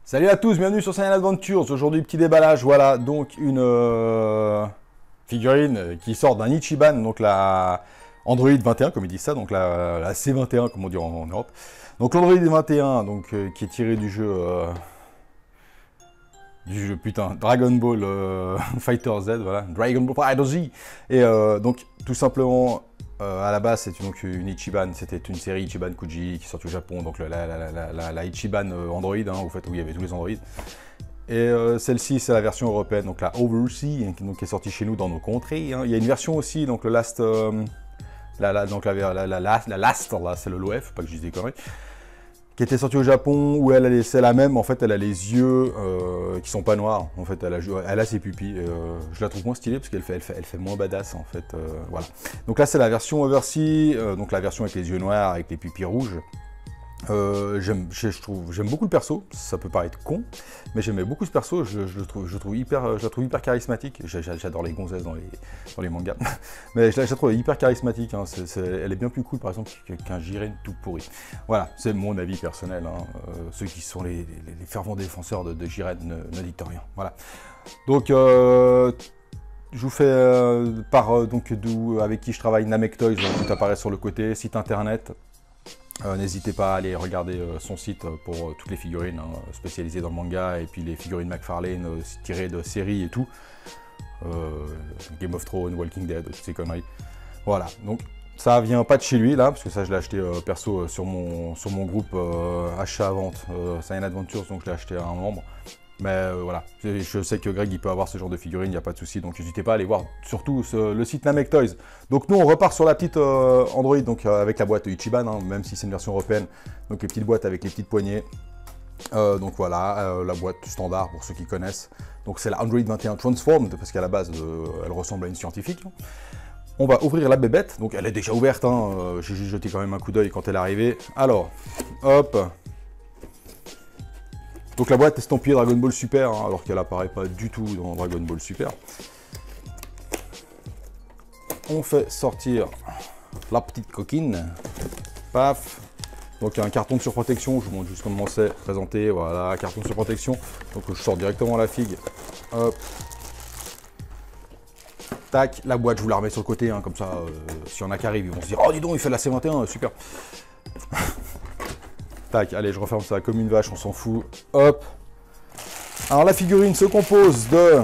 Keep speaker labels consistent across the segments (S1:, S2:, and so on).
S1: Salut à tous, bienvenue sur Saiyan Adventures. Aujourd'hui, petit déballage. Voilà, donc une figurine qui sort d'un Ichiban, donc la Android 21, comme ils disent ça, donc la C21, comme on dit en Europe. Donc l'Android 21, donc, qui est tiré du jeu putain, Dragon Ball Fighter Z, voilà, Dragon Ball Fighter Z. Et donc, tout simplement, à la base, c'est donc une Ichiban, c'était une série Ichiban Kuji qui est sortie au Japon, donc la Ichiban Android, hein, au fait, où il y avait tous les Androids. Et celle-ci, c'est la version européenne, donc la Oversea, donc, qui est sortie chez nous dans nos contrées. Hein. Il y a une version aussi, donc le Last, la Last, là, c'est le LOF, pas que je dise des conneries, qui était sortie au Japon, où c'est la même, en fait, elle a les yeux qui sont pas noirs, en fait, elle a ses pupilles, je la trouve moins stylée, parce qu'elle fait moins badass, en fait, voilà. Donc là, c'est la version Oversea, donc la version avec les yeux noirs, avec les pupilles rouges. J'aime beaucoup le perso, ça peut paraître con, mais j'aimais beaucoup ce perso, je la trouve hyper charismatique. J'adore les gonzesses dans les mangas, mais je la trouve hyper charismatique, hein. Elle est bien plus cool par exemple qu'un Jiren tout pourri. Voilà, c'est mon avis personnel, hein. Ceux qui sont les fervents défenseurs de Jiren ne dites rien. Voilà. Donc je vous fais avec qui je travaille, Namek Toys, tout apparaît sur le côté, site internet. N'hésitez pas à aller regarder son site pour toutes les figurines spécialisées dans le manga et puis les figurines McFarlane tirées de séries et tout. Game of Thrones, Walking Dead, toutes ces conneries. Voilà, donc ça vient pas de chez lui là, parce que ça je l'ai acheté perso sur mon groupe achat-vente Saiyan Adventures, donc je l'ai acheté à un membre. Mais voilà, je sais que Greg il peut avoir ce genre de figurines, il n'y a pas de souci, donc n'hésitez pas à aller voir surtout le site Namek Toys. Donc nous on repart sur la petite Android, donc avec la boîte Ichiban, hein, même si c'est une version européenne, donc les petites boîtes avec les petites poignées. Donc voilà, la boîte standard pour ceux qui connaissent. Donc c'est la Android 21 Transformed, parce qu'à la base elle ressemble à une scientifique. On va ouvrir la bébête, donc elle est déjà ouverte, hein, j'ai jeté quand même un coup d'œil quand elle est arrivée. Alors, hop. Donc la boîte est estampillée Dragon Ball Super, hein, alors qu'elle apparaît pas du tout dans Dragon Ball Super. On fait sortir la petite coquine. Paf. Donc il y a un carton de surprotection, je vous montre juste comment c'est présenté. Voilà, carton de surprotection. Donc je sors directement la figue. Hop. Tac, la boîte je vous la remets sur le côté, hein, comme ça, s'il y en a qui arrivent, ils vont se dire « Oh dis donc, il fait la C21, super !» Tac, allez, je referme ça comme une vache, on s'en fout. Hop. Alors la figurine se compose de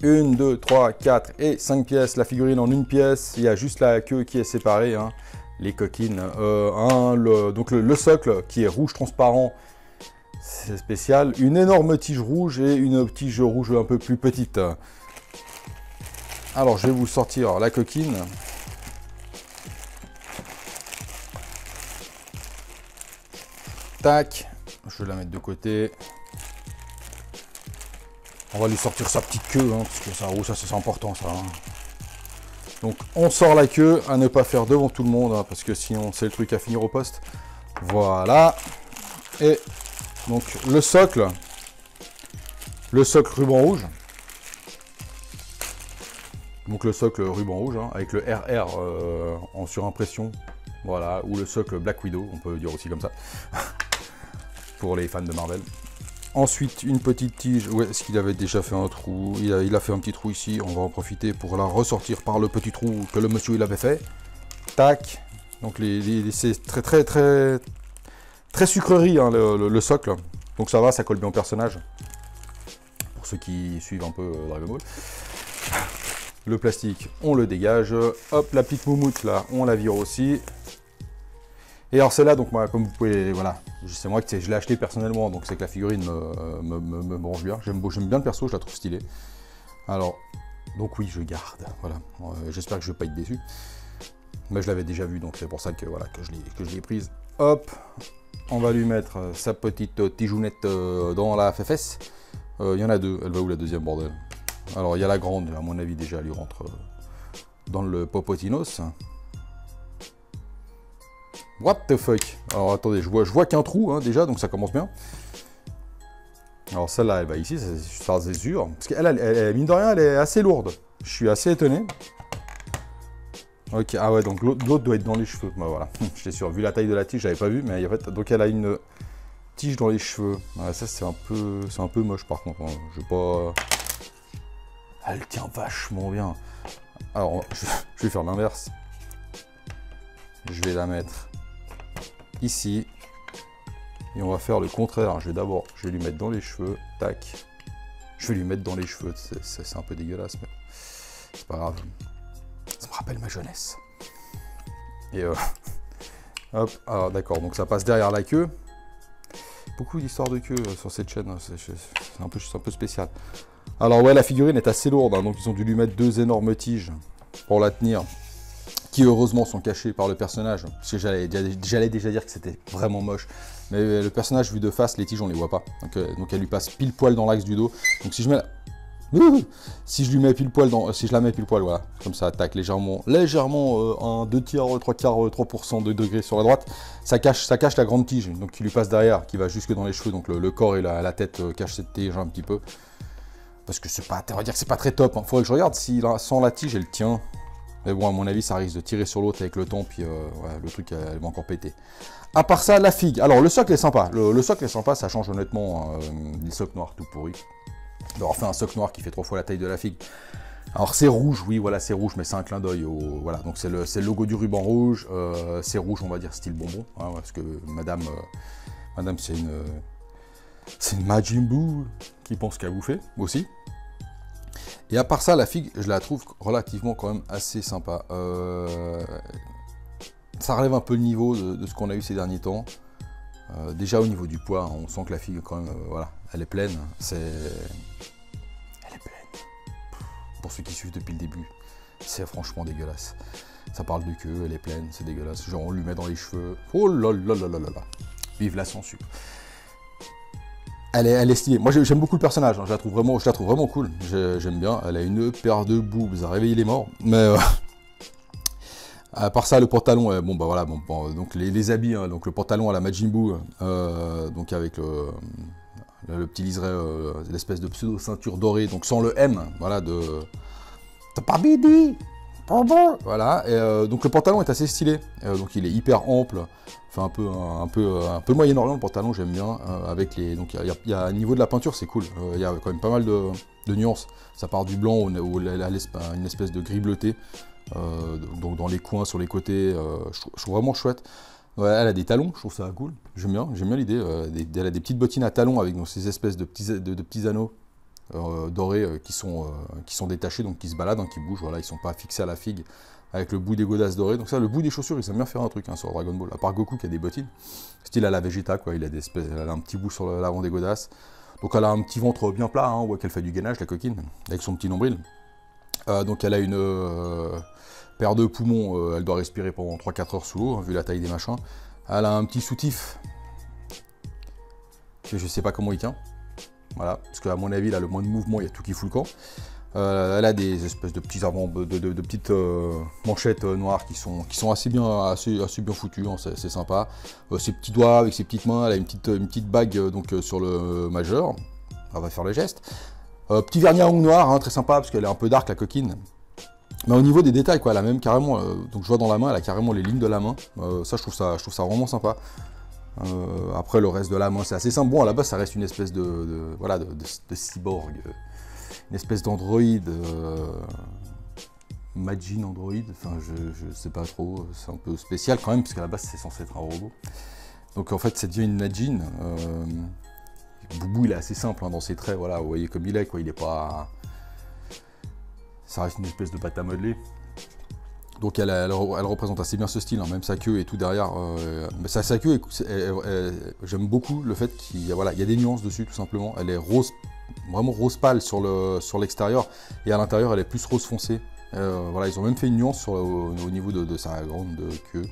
S1: 1, 2, 3, 4 et 5 pièces. La figurine en une pièce, il y a juste la queue qui est séparée, hein, les coquines. Donc le socle qui est rouge transparent, c'est spécial. Une énorme tige rouge et une tige rouge un peu plus petite. Alors je vais vous sortir la coquine. Tac, je vais la mettre de côté. On va lui sortir sa petite queue, hein, parce que ça c'est important ça. Hein. Donc on sort la queue, à ne pas faire devant tout le monde, hein, parce que sinon c'est le truc à finir au poste. Voilà. Et donc le socle ruban rouge. Donc le socle ruban rouge, hein, avec le RR en surimpression. Voilà, ou le socle Black Widow, on peut le dire aussi comme ça. Pour les fans de Marvel. Ensuite, une petite tige. Ouais, est-ce qu'il avait déjà fait un trou? Il a fait un petit trou ici. On va en profiter pour la ressortir par le petit trou que le monsieur il avait fait. Tac. Donc c'est très sucrerie, hein, le socle. Donc ça va, ça colle bien au personnage. Pour ceux qui suivent un peu Dragon Ball. Le plastique, on le dégage. Hop, la petite moumoute là, on la vire aussi. Et alors celle-là, donc moi, comme vous pouvez, voilà, c'est moi que je l'ai acheté personnellement, donc c'est que la figurine me branche bien. J'aime bien le perso, je la trouve stylée. Alors, donc oui, je garde, voilà. J'espère que je ne vais pas être déçu. Mais je l'avais déjà vu, donc c'est pour ça que, voilà, que je l'ai prise. Hop, on va lui mettre sa petite tijounette dans la fesse. Il y en a deux, elle va où la deuxième, bordel? Alors il y a la grande, à mon avis déjà, elle lui rentre dans le popotinos. What the fuck? Alors attendez, je vois qu'un trou hein, déjà, donc ça commence bien. Alors celle-là, elle va ici, c'est sûr. Parce qu'elle, mine de rien, elle est assez lourde. Je suis assez étonné. Ok, ah ouais, donc l'autre doit être dans les cheveux. Bah voilà, j'étais sûr. Vu la taille de la tige, j'avais pas vu, mais en fait, donc elle a une tige dans les cheveux. Ouais, ça, c'est un peu moche par contre. Hein. Je vais pas... Elle tient vachement bien. Alors, je vais faire l'inverse. Je vais la mettre ici. Et on va faire le contraire. Je vais lui mettre dans les cheveux. Tac. Je vais lui mettre dans les cheveux. C'est un peu dégueulasse, mais c'est pas grave. Ça me rappelle ma jeunesse. Et hop. Alors d'accord, donc ça passe derrière la queue. Beaucoup d'histoires de queue sur cette chaîne. C'est un peu spécial. Alors ouais, la figurine est assez lourde. Hein, donc ils ont dû lui mettre 2 énormes tiges pour la tenir. Qui heureusement sont cachés par le personnage. Parce que j'allais déjà dire que c'était vraiment moche. Mais le personnage vu de face, les tiges on les voit pas. Donc elle lui passe pile poil dans l'axe du dos. Donc si je mets si je lui mets pile poil si je la mets pile poil, voilà, comme ça, tac, légèrement, un 2 tiers, 3 quarts, 3% de degré sur la droite, ça cache la grande tige, donc qui lui passe derrière, qui va jusque dans les cheveux, donc le corps et la tête cachent cette tige un petit peu. Parce que c'est pas, on va dire que c'est pas très top, hein. Faudrait que je regarde si sans la tige elle tient. Mais bon, à mon avis, ça risque de tirer sur l'autre avec le temps, puis ouais, le truc, elle va encore péter. À part ça, la figue. Alors, le socle est sympa. Le socle est sympa, ça change honnêtement des socles noirs tout pourris. D'avoir fait un socle noir qui fait 3 fois la taille de la figue. Alors, c'est rouge, oui, voilà, c'est rouge, mais c'est un clin d'œil au... Voilà, donc c'est le logo du ruban rouge. C'est rouge, on va dire, style bonbon. Hein, parce que madame c'est une Majin Buu qui pense qu'à bouffer, aussi. Et à part ça, la figue, je la trouve relativement quand même assez sympa. Ça relève un peu le niveau de ce qu'on a eu ces derniers temps. Déjà au niveau du poids, hein, on sent que la figue quand même, voilà, elle est pleine. Elle est pleine. Pour ceux qui suivent depuis le début, c'est franchement dégueulasse. Ça parle de queue, elle est pleine, c'est dégueulasse. Genre on lui met dans les cheveux. Oh là là là là là là. Vive la censure. Elle est stylée. Moi j'aime beaucoup le personnage, hein. Je la trouve vraiment cool. J'aime bien. Elle a une paire de boobs à réveiller les morts. Mais à part ça, le pantalon, bon bah voilà, bon, donc les habits, hein, donc le pantalon à la Majin Buu, donc avec le petit liseré, l'espèce de pseudo ceinture dorée, donc sans le M, voilà, de t'as pas Bibi, voilà, et donc le pantalon est assez stylé, donc il est hyper ample, enfin un peu Moyen-Orient le pantalon, j'aime bien, avec les, donc il y a au niveau de la peinture, c'est cool, il y a quand même pas mal de nuances, ça part du blanc où une espèce de gris bleuté. Donc dans les coins, sur les côtés, je trouve vraiment chouette. Ouais, elle a des talons, je trouve ça cool. J'aime bien l'idée. Elle a des petites bottines à talons avec donc, ces espèces de petits anneaux dorés qui sont détachés, donc qui se baladent, hein, qui bougent. Voilà, ils sont pas fixés à la figue avec le bout des godasses dorées. Donc ça, le bout des chaussures, ils aiment bien faire un truc hein, sur Dragon Ball. À part Goku qui a des bottines, style à la Vegeta, quoi. Elle a un petit bout sur l'avant des godasses. Donc elle a un petit ventre bien plat, hein, on voit qu'elle fait du gainage, la coquine, avec son petit nombril. Donc elle a une paire de poumons, elle doit respirer pendant 3-4 heures sous l'eau, hein, vu la taille des machins. Elle a un petit soutif, que je sais pas comment il tient. Voilà, parce qu'à mon avis, là, le moins de mouvement, il y a tout qui fout le camp. Elle a des espèces de petits avant, de petites manchettes noires qui sont assez bien foutues, hein, c'est sympa. Ses petits doigts avec ses petites mains, elle a une petite bague donc, sur le majeur. On va faire le geste. Petit vernis à ongles noirs, hein, très sympa, parce qu'elle est un peu dark, la coquine. Mais au niveau des détails, quoi, elle a même carrément, donc je vois dans la main, elle a carrément les lignes de la main. Ça, je trouve ça vraiment sympa. Après, le reste de la main, c'est assez simple. Bon, à la base, ça reste une espèce de cyborg, une espèce d'androïde, Majin androïde. Enfin, je sais pas trop. C'est un peu spécial quand même, parce qu'à la base, c'est censé être un robot. Donc en fait, ça devient une Majin. Boubou, il est assez simple hein, dans ses traits. Voilà, vous voyez comme il est, quoi. Il est pas. Ça reste une espèce de pâte à modeler. Donc elle représente assez bien ce style, hein, même sa queue et tout derrière. Mais sa queue, j'aime beaucoup le fait qu'il y a des nuances dessus, tout simplement. Elle est rose, vraiment rose pâle sur l'extérieur, et à l'intérieur, elle est plus rose foncé. Voilà, ils ont même fait une nuance au niveau de sa grande queue.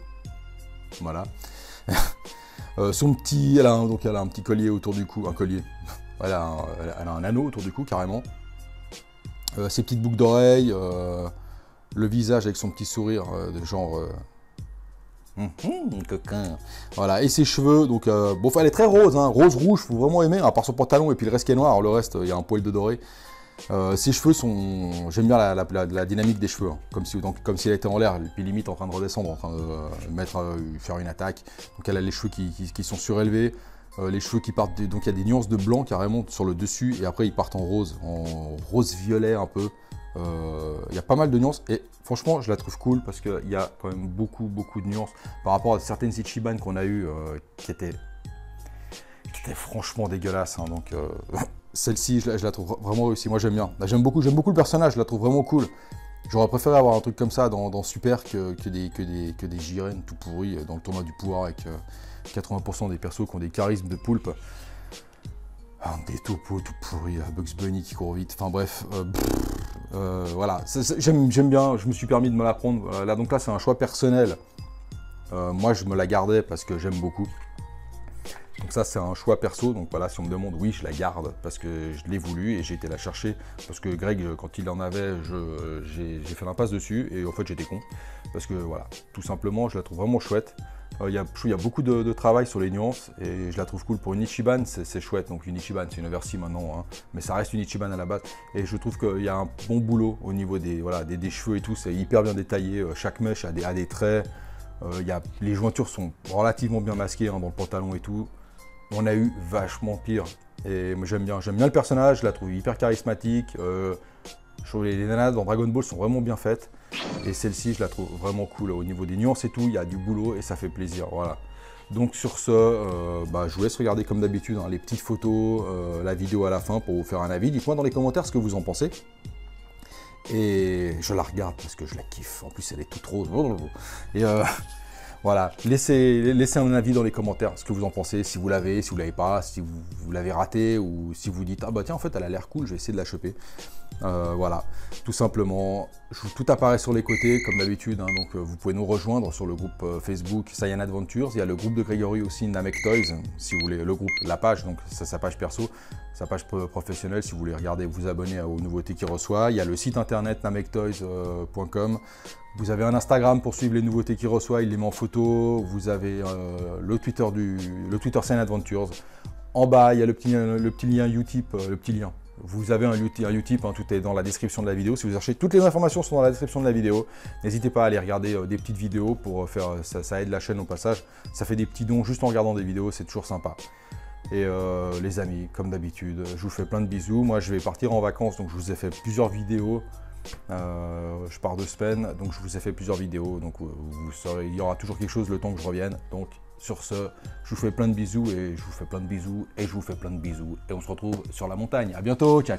S1: Voilà. Son petit, elle a un petit collier autour du cou, un collier. Elle a un anneau autour du cou, carrément. Ses petites boucles d'oreilles, le visage avec son petit sourire de genre Coquin. Voilà, et ses cheveux, donc, bon, elle est très rose, hein, rose-rouge, faut vraiment aimer, à part son pantalon et puis le reste qui est noir, alors le reste, il y a un poil de doré. Ses cheveux sont... J'aime bien la dynamique des cheveux, hein. Comme si elle était en l'air, puis limite en train de redescendre, en train de faire une attaque. Donc elle a les cheveux qui sont surélevés, les cheveux qui partent... Donc il y a des nuances de blanc carrément sur le dessus, et après ils partent en rose-violet un peu. Il y a pas mal de nuances, et franchement je la trouve cool, parce qu'il y a quand même beaucoup de nuances, par rapport à certaines Ichiban qu'on a eues, qui étaient franchement dégueulasses, hein, donc... Celle-ci, je la trouve vraiment réussie. Moi, j'aime bien. J'aime beaucoup le personnage, je la trouve vraiment cool. J'aurais préféré avoir un truc comme ça dans Super que des Jiren tout pourris dans le tournoi du pouvoir avec 80% des persos qui ont des charismes de poulpe. Des topos tout pourris, Bugs Bunny qui court vite. Enfin bref, voilà. J'aime bien, je me suis permis de me la prendre. Là, donc là, c'est un choix personnel. Moi, je me la gardais parce que j'aime beaucoup. Donc ça c'est un choix perso, donc voilà, si on me demande, oui je la garde parce que je l'ai voulu et j'ai été la chercher parce que Greg, quand il en avait, j'ai fait l'impasse dessus et en fait j'étais con parce que voilà, tout simplement je la trouve vraiment chouette. Il y a beaucoup de travail sur les nuances et je la trouve cool. Pour une Ichiban, c'est chouette. Donc une Ichiban, c'est une Oversea maintenant, hein, mais ça reste une Ichiban à la base. Et je trouve qu'il y a un bon boulot au niveau des cheveux et tout, c'est hyper bien détaillé. Chaque mèche a des traits, les jointures sont relativement bien masquées, hein, dans le pantalon et tout. On a eu vachement pire. Et j'aime bien le personnage, je la trouve hyper charismatique. Je trouve les nanas dans Dragon Ball sont vraiment bien faites. Et celle-ci, je la trouve vraiment cool. Au niveau des nuances et tout, il y a du boulot et ça fait plaisir. Voilà. Donc sur ce, je vous laisse regarder comme d'habitude, hein, les petites photos, la vidéo à la fin pour vous faire un avis. Dites-moi dans les commentaires ce que vous en pensez. Et je la regarde parce que je la kiffe. En plus, elle est toute rose. Et voilà, laissez un avis dans les commentaires, ce que vous en pensez, si vous l'avez, si vous l'avez pas, si vous l'avez raté, ou si vous dites « Ah bah tiens, en fait, elle a l'air cool, je vais essayer de la choper. » Voilà, tout simplement, tout apparaît sur les côtés, comme d'habitude, hein, donc vous pouvez nous rejoindre sur le groupe Facebook Saiyan Adventures. Il y a le groupe de Grégory aussi, Namek Toys, si vous voulez, le groupe, la page, donc c'est sa page perso, sa page professionnelle, si vous voulez regarder, vous abonner aux nouveautés qu'il reçoit. Il y a le site internet namektoys.com. Vous avez un Instagram pour suivre les nouveautés qu'il reçoit, il les met en photo. Vous avez le Twitter Saiyan Adventures. En bas, il y a le petit lien Utip, le petit lien. Vous avez un Utip, hein, tout est dans la description de la vidéo. Si vous cherchez, toutes les informations sont dans la description de la vidéo. N'hésitez pas à aller regarder des petites vidéos pour faire ça aide la chaîne au passage. Ça fait des petits dons juste en regardant des vidéos, c'est toujours sympa. Et les amis, comme d'habitude, je vous fais plein de bisous. Moi, je vais partir en vacances, donc je vous ai fait plusieurs vidéos. Je pars 2 semaines, donc je vous ai fait plusieurs vidéos. Donc vous saurez, il y aura toujours quelque chose le temps que je revienne. Donc sur ce, je vous fais plein de bisous et je vous fais plein de bisous et je vous fais plein de bisous. Et on se retrouve sur la montagne. À bientôt, ciao.